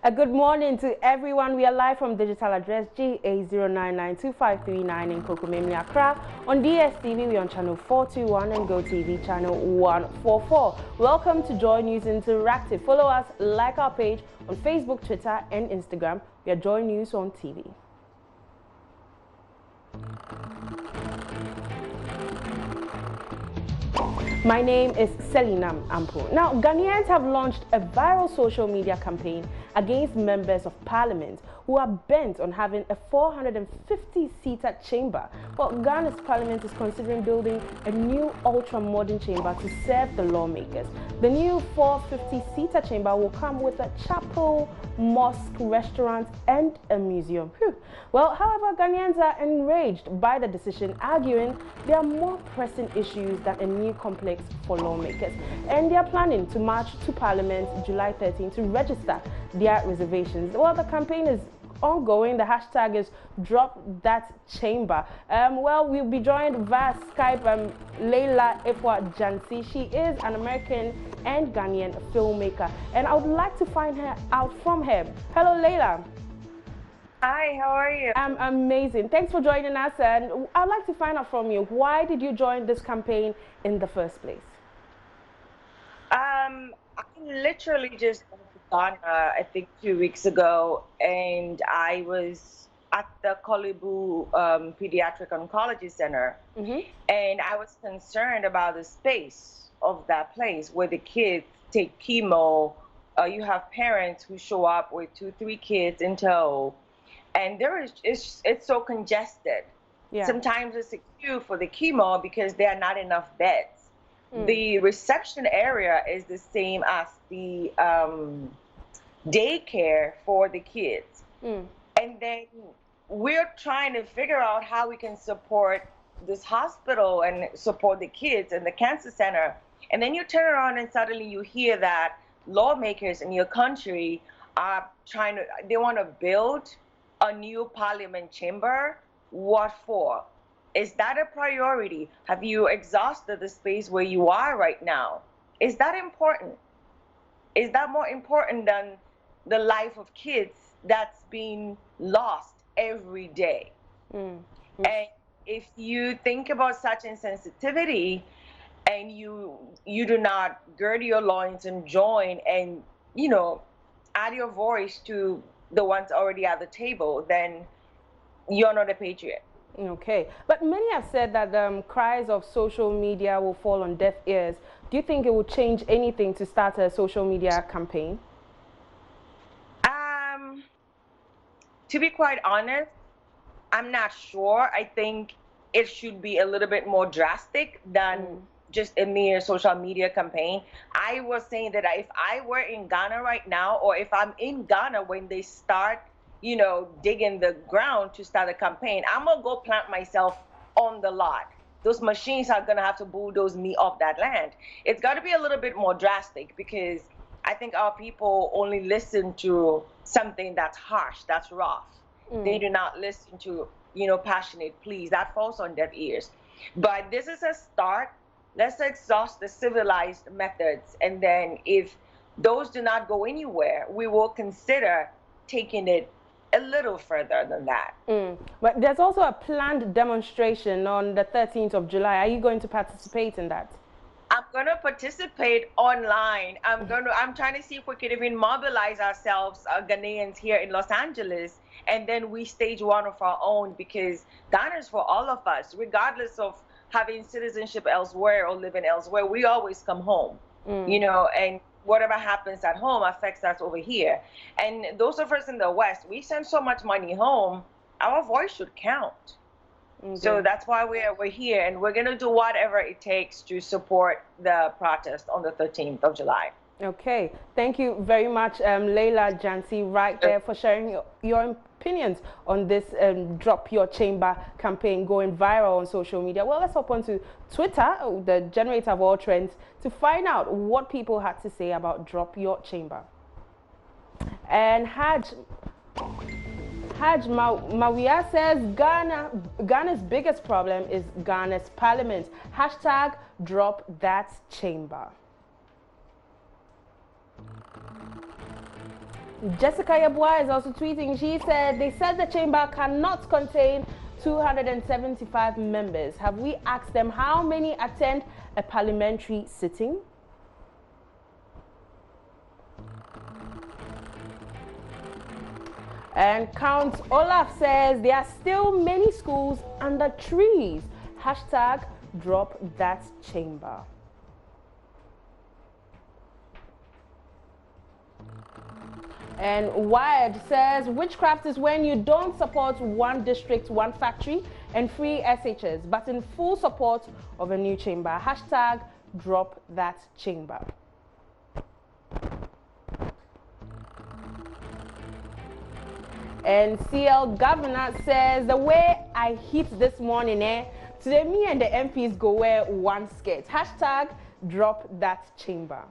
A good morning to everyone. We are live from digital address GA099253 in Kokomemi, Accra. On DSTV, we're on channel 421 and GoTV channel 144. Welcome to Joy News Interactive. Follow us, like our page on Facebook, Twitter, and Instagram. We are Joy News on TV. My name is Selina Ampo. Now, Ghanaians have launched a viral social media campaign against members of parliament who are bent on having a 450-seater chamber. Well, Ghana's parliament is considering building a new ultra-modern chamber to serve the lawmakers. The new 450-seater chamber will come with a chapel, mosque, restaurant, and a museum. Whew. Well, however, Ghanaians are enraged by the decision, arguing there are more pressing issues than a new complex for lawmakers. And they are planning to march to Parliament July 13 to register their reservations. Well, the campaign is ongoing. The hashtag is Drop That Chamber. Well, we'll be joined via Skype Leila Efwa Jansi. She is an American and Ghanaian filmmaker, and I would like to find out from her. Hello, Leila. Hi, how are you? I'm amazing. Thanks for joining us, and I'd like to find out from you, why did you join this campaign in the first place? I literally just went to Ghana, I think 2 weeks ago, and I was at the Kolibu Pediatric Oncology Center, and I was concerned about the space of that place where the kids take chemo. You have parents who show up with 2-3 kids in tow, and it's so congested. Yeah. Sometimes it's a queue for the chemo because there are not enough beds. The reception area is the same as the daycare for the kids. And then we're trying to figure out how we can support this hospital and support the kids and the cancer center. And then you turn around and suddenly you hear that lawmakers in your country are they want to build a new parliament chamber. What for? Is that a priority? Have you exhausted the space where you are right now? Is that important? Is that more important than the life of kids that's being lost every day? And if you think about such insensitivity and you do not gird your loins and join and, you know, add your voice to the ones already at the table, then you're not a patriot. Okay, but many have said that the cries of social media will fall on deaf ears. Do you think it will change anything to start a social media campaign? To be quite honest, I'm not sure. I think it should be a little bit more drastic than just a mere social media campaign. I was saying that if I were in Ghana right now, or if I'm in Ghana when they start, you know, digging the ground to start a campaign, I'm gonna go plant myself on the lot. Those machines are gonna have to bulldoze me off that land. It's got to be a little bit more drastic, because I think our people only listen to something that's harsh, that's rough. They do not listen to, you know, passionate pleas. That falls on deaf ears. But this is a start. Let's exhaust the civilized methods, and then if those do not go anywhere, we will consider taking it a little further than that. But there's also a planned demonstration on the 13th of July. Are you going to participate in that? I'm going to participate online. I'm trying to see if we can even mobilize ourselves, Ghanaians here in Los Angeles, and then we stage one of our own, because Ghana is for all of us, regardless of having citizenship elsewhere or living elsewhere. We always come home, you know, and whatever happens at home affects us over here. And those of us in the West, we send so much money home, our voice should count. So that's why we're here, and we're going to do whatever it takes to support the protest on the 13th of July. Okay, thank you very much, Leila Jansi, right there, for sharing your opinions on this Drop Your Chamber campaign going viral on social media. Well, let's hop on to Twitter, the generator of all trends, to find out what people had to say about Drop Your Chamber. And Haj Mawia says Ghana's biggest problem is Ghana's parliament. Hashtag drop that chamber. Jessica Yabua is also tweeting. She said, they said the chamber cannot contain 275 members. Have we asked them how many attend a parliamentary sitting? And Count Olaf says there are still many schools under trees. Hashtag drop that chamber. And Wired says witchcraft is when you don't support one district, one factory and free SHS, but in full support of a new chamber. Hashtag drop that chamber. And CL Governor says the way I hit this morning, today me and the MPs go wear one skirt. Hashtag drop that chamber.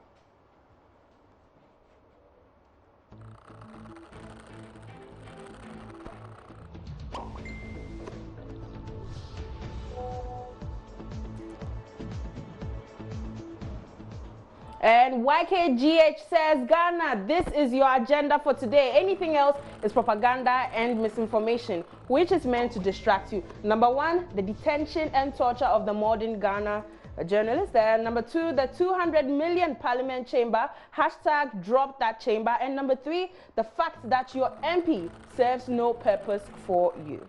And YKGH says, Ghana, this is your agenda for today. Anything else is propaganda and misinformation, which is meant to distract you. Number one, the detention and torture of the modern Ghana journalist. And number two, the 200 million parliament chamber. Hashtag drop that chamber. And number three, the fact that your MP serves no purpose for you.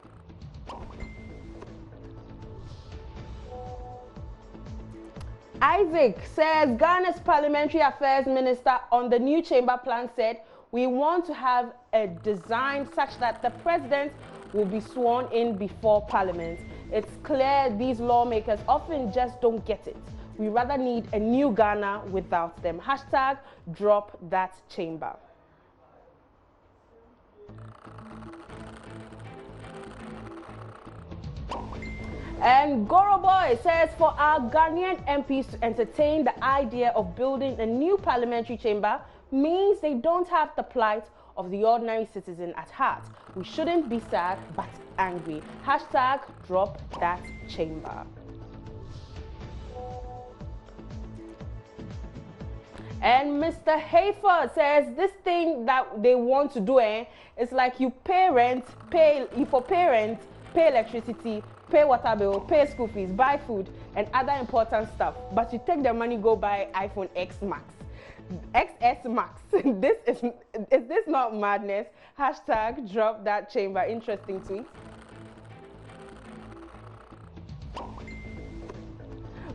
Isaac says Ghana's Parliamentary Affairs Minister on the new chamber plan said, we want to have a design such that the president will be sworn in before Parliament. It's clear these lawmakers often just don't get it. We rather need a new Ghana without them. Hashtag drop that chamber. And Goro Boy says for our Ghanaian MPs to entertain the idea of building a new parliamentary chamber means they don't have the plight of the ordinary citizen at heart. We shouldn't be sad but angry. Hashtag drop that chamber. And Mr. Hafer says this thing that they want to do, it's like you pay rent, pay electricity, pay water bill, pay school fees, buy food and other important stuff, but you take the money, go buy iPhone X Max, XS Max. Is this not madness? Hashtag drop that chamber. Interesting tweet.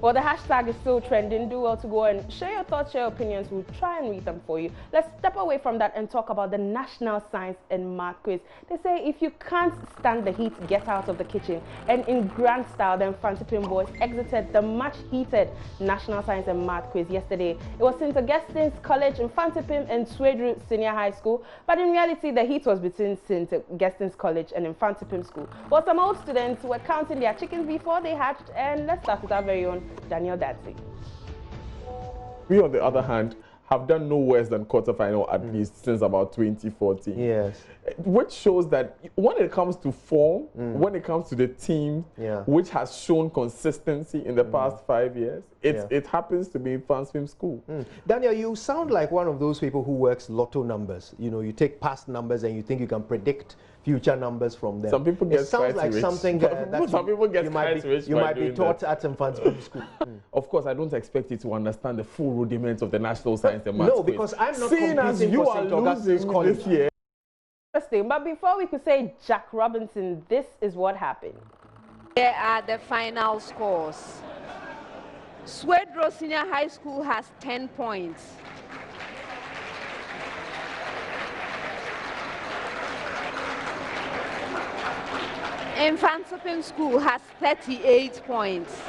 Well, the hashtag is still trending. Do well to go and share your thoughts, share your opinions. We'll try and read them for you. Let's step away from that and talk about the National Science and Math Quiz. They say if you can't stand the heat, get out of the kitchen. And in grand style, the Infantipim boys exited the much-heated National Science and Math Quiz yesterday. It was St. Augustine's College, Infantipim and Swedru Senior High School. But in reality, the heat was between St. Augustine's College and Infantipim School. Well, some old students were counting their chickens before they hatched. And let's start with our very own Daniel Datsy. We, on the other hand, have done no worse than quarterfinal at least since about 2014. Yes. Which shows that when it comes to form, when it comes to the team, which has shown consistency in the past 5 years, it happens to be Infantipim School. Daniel, you sound like one of those people who works lotto numbers. You know, you take past numbers and you think you can predict future numbers from them. Some people get it sounds like rich. something that some people get you might be taught at Infantipim School. Of course, I don't expect you to understand the full rudiments of the National Science and Math No, Quiz. because I'm not Seeing as competing you for are St. Augustine's losing College this year. Interesting, but before we could say Jack Robinson, this is what happened. Here are the final scores. Swedru Senior High School has 10 points. Infantipim School has 38 points.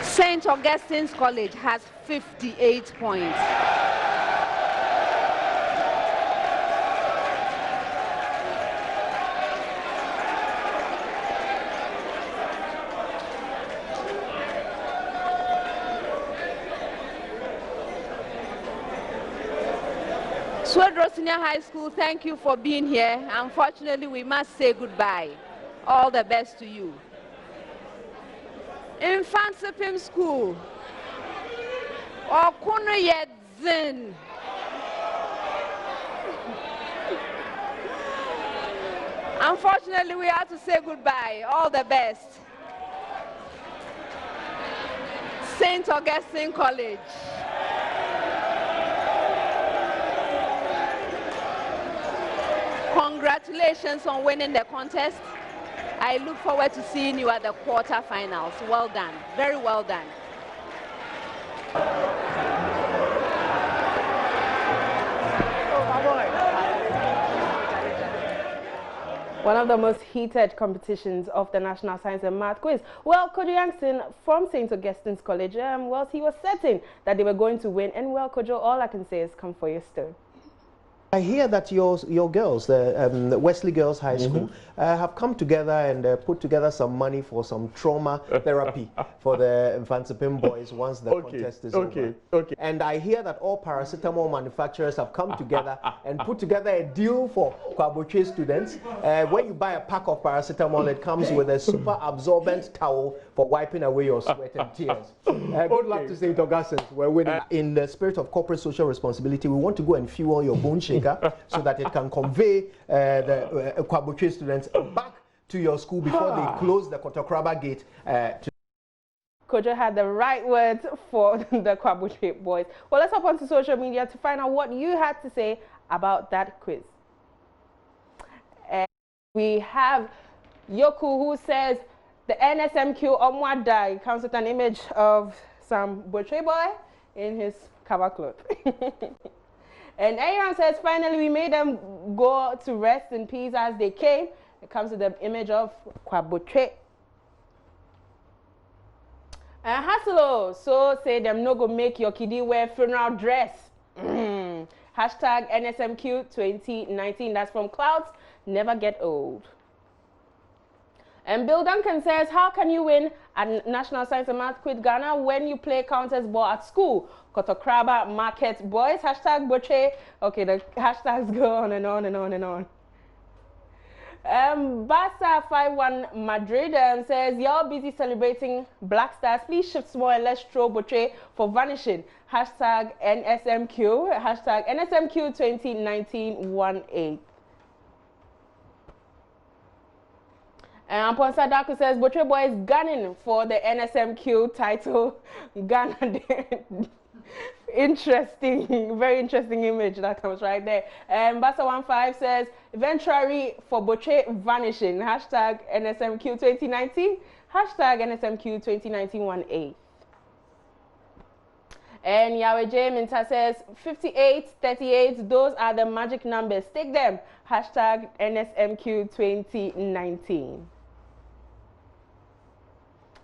St. Augustine's College has 58 points. Swedru Senior High School, thank you for being here. Unfortunately, we must say goodbye. All the best to you. Infantipim School, Okunu Yedzin. Unfortunately, we have to say goodbye. All the best. St. Augustine College. Congratulations on winning the contest. I look forward to seeing you at the quarterfinals. Well done. Very well done. One of the most heated competitions of the National Science and Math Quiz. Well, Kojo Youngson from St. Augustine's College, well, he was certain that they were going to win. And well, Kojo, all I can say is come for your stone. I hear that your girls, the Wesley Girls High School, have come together and put together some money for some trauma therapy for the Infantsipim boys once the contest is over. And I hear that all paracetamol manufacturers have come together and put together a deal for Kwaboche students. When you buy a pack of paracetamol, it comes with a super absorbent towel for wiping away your sweat and tears. Good luck to St. Augustine. We're winning. In the spirit of corporate social responsibility, we want to go and fuel your bone shaker so that it can convey the Kwaboche students back to your school before they close the Kotokraba gate. Kojo had the right words for the Kwaboche boys. Well, let's hop onto social media to find out what you had to say about that quiz. We have Yoku, who says the NSMQ Omwadai comes with an image of some Boche boy in his cover cloth. And Aaron says, finally, we made them go to rest in peace as they came. It comes with the image of Kwaboche. And Haselo, so say them no go make your kiddie wear funeral dress. Hashtag NSMQ 2019. That's from Clouds Never Get Old. And Bill Duncan says, how can you win at National Science and Math Quiz Ghana when you play counters ball at school? Kotokraba Market Boys, hashtag Boche. Okay, the hashtags go on and on and on and on. Basa51 Madrid says, y'all busy celebrating Black Stars. Please shift small and let's throw Boche for vanishing. Hashtag NSMQ. Hashtag NSMQ 2019-18. And Ponsa Daku says, Boche Boy is gunning for the NSMQ title. Ghana. Interesting, very interesting image that comes right there. And Basa15 says, eventually for Boche vanishing. Hashtag NSMQ 2019. Hashtag NSMQ 2019-18. And Yahweh J. Minta says, 58, 38, those are the magic numbers. Take them. Hashtag NSMQ 2019.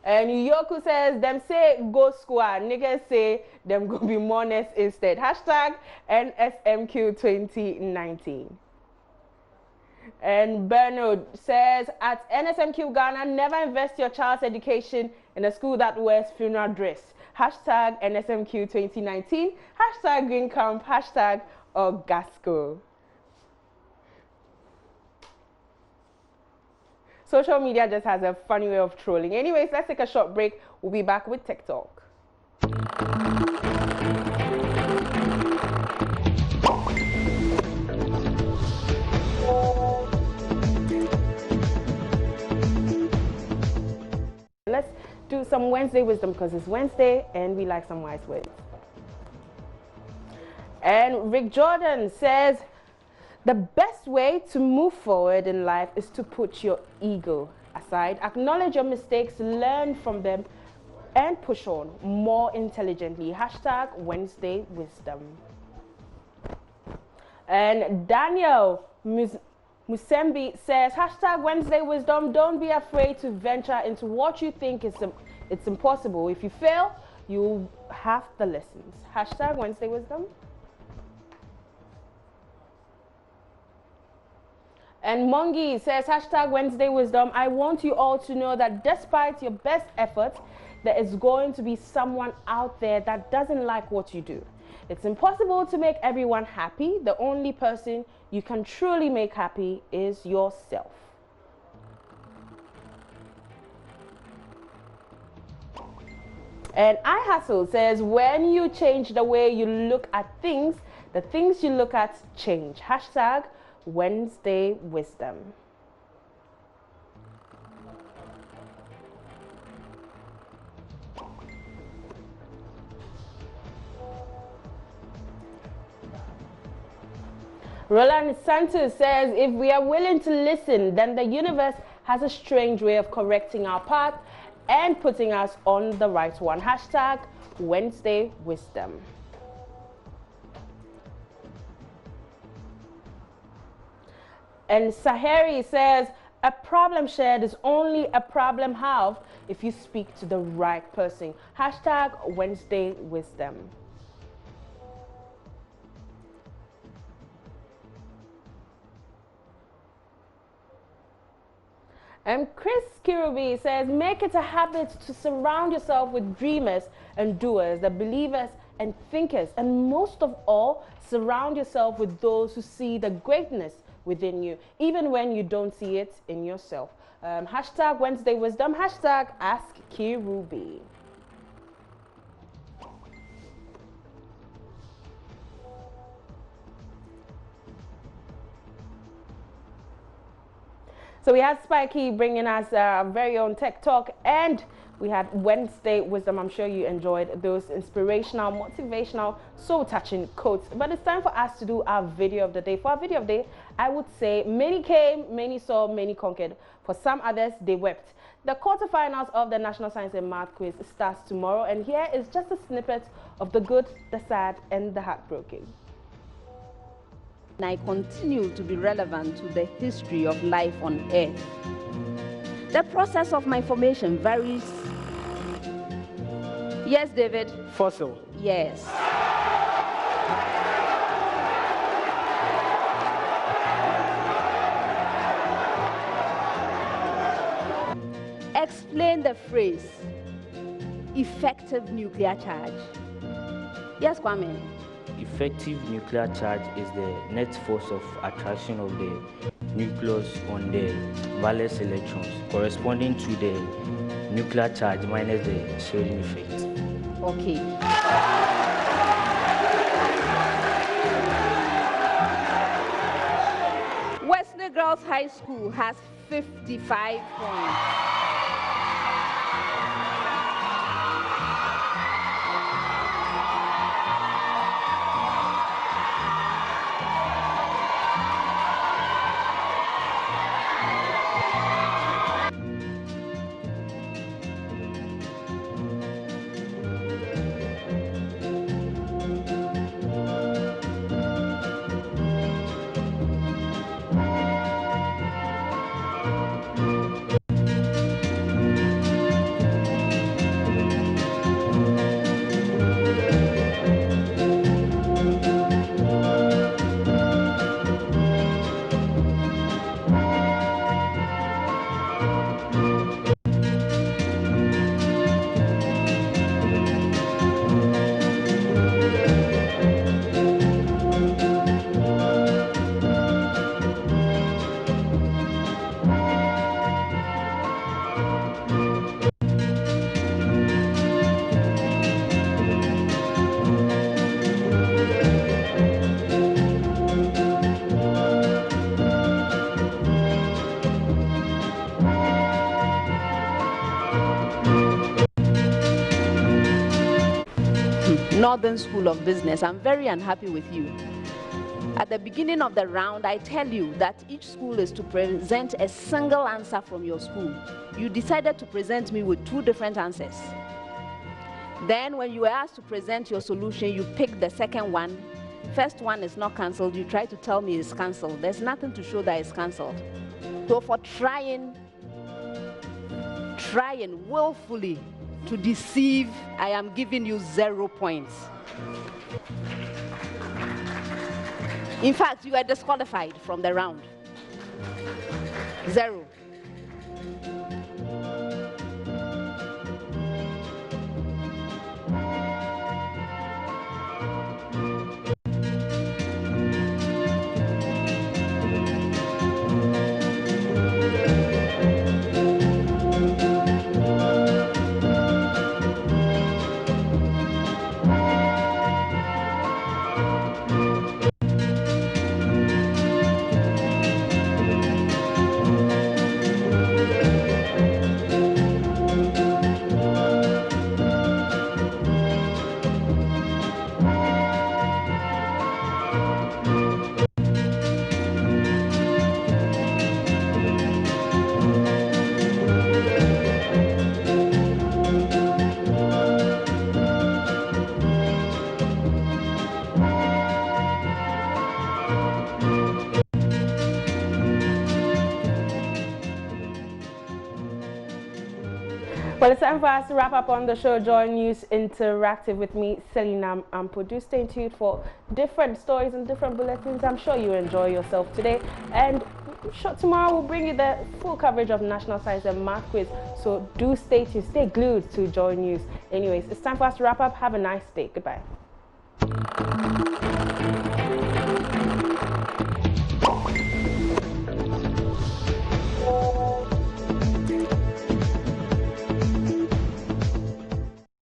And Yoku says, them say go squad. Niggas say them go be mourners instead. Hashtag NSMQ 2019. And Bernard says, at NSMQ Ghana, never invest your child's education in a school that wears funeral dress. Hashtag NSMQ 2019. Hashtag Green Camp. Hashtag Ogasco. Social media just has a funny way of trolling. Anyways, let's take a short break. We'll be back with Tech Talk. Let's do some Wednesday wisdom because it's Wednesday and we like some wise words. And Rick Jordan says, the best way to move forward in life is to put your ego aside, acknowledge your mistakes, learn from them, and push on more intelligently. Hashtag Wednesday Wisdom. And Daniel Musembi says, hashtag Wednesday Wisdom, don't be afraid to venture into what you think it's impossible. If you fail, you have the lessons. Hashtag Wednesday Wisdom. And Mongi says, hashtag Wednesday Wisdom, I want you all to know that despite your best efforts, there is going to be someone out there that doesn't like what you do. It's impossible to make everyone happy. The only person you can truly make happy is yourself. And I Hustle says, when you change the way you look at things, the things you look at change. Hashtag Wednesday Wisdom. Roland Santos says, if we are willing to listen, then the universe has a strange way of correcting our path and putting us on the right one. Hashtag Wednesday Wisdom. And Sahari says, a problem shared is only a problem halved if you speak to the right person. Hashtag Wednesday Wisdom. And Chris Kirubi says, make it a habit to surround yourself with dreamers and doers, the believers and thinkers, and most of all, surround yourself with those who see the greatness within you, even when you don't see it in yourself. Hashtag Wednesday Wisdom, hashtag Ask Kirubi. So we had Spikey bringing us our very own Tech Talk, and we had Wednesday Wisdom. I'm sure you enjoyed those inspirational, motivational, soul-touching quotes. But it's time for us to do our video of the day. For our video of the day, I would say many came, many saw, many conquered. For some others, they wept. The quarterfinals of the National Science and Math Quiz starts tomorrow, and here is just a snippet of the good, the sad, and the heartbroken. I continue to be relevant to the history of life on Earth. The process of my formation varies. Yes, David? Fossil. Yes. Explain the phrase, effective nuclear charge. Yes, Kwame? Effective nuclear charge is the net force of attraction of the nucleus on the valence electrons, corresponding to the nuclear charge minus the shielding effect. Okay. Wesley Girls High School has 55 points. Northern School of Business, I'm very unhappy with you. At the beginning of the round, I tell you that each school is to present a single answer from your school. You decided to present me with two different answers. Then when you were asked to present your solution, you picked the second one. First one is not cancelled. You try to tell me it's cancelled. There's nothing to show that it's cancelled. So for trying willfully to deceive, I am giving you 0 points. In fact, you are disqualified from the round. 0. Well, it's time for us to wrap up on the show, Joy News Interactive with me, Selina Ampo. Do stay tuned for different stories and different bulletins. I'm sure you enjoy yourself today. And tomorrow we'll bring you the full coverage of National Science and Math Quiz. So do stay tuned, stay glued to Joy News. Anyways, it's time for us to wrap up. Have a nice day. Goodbye.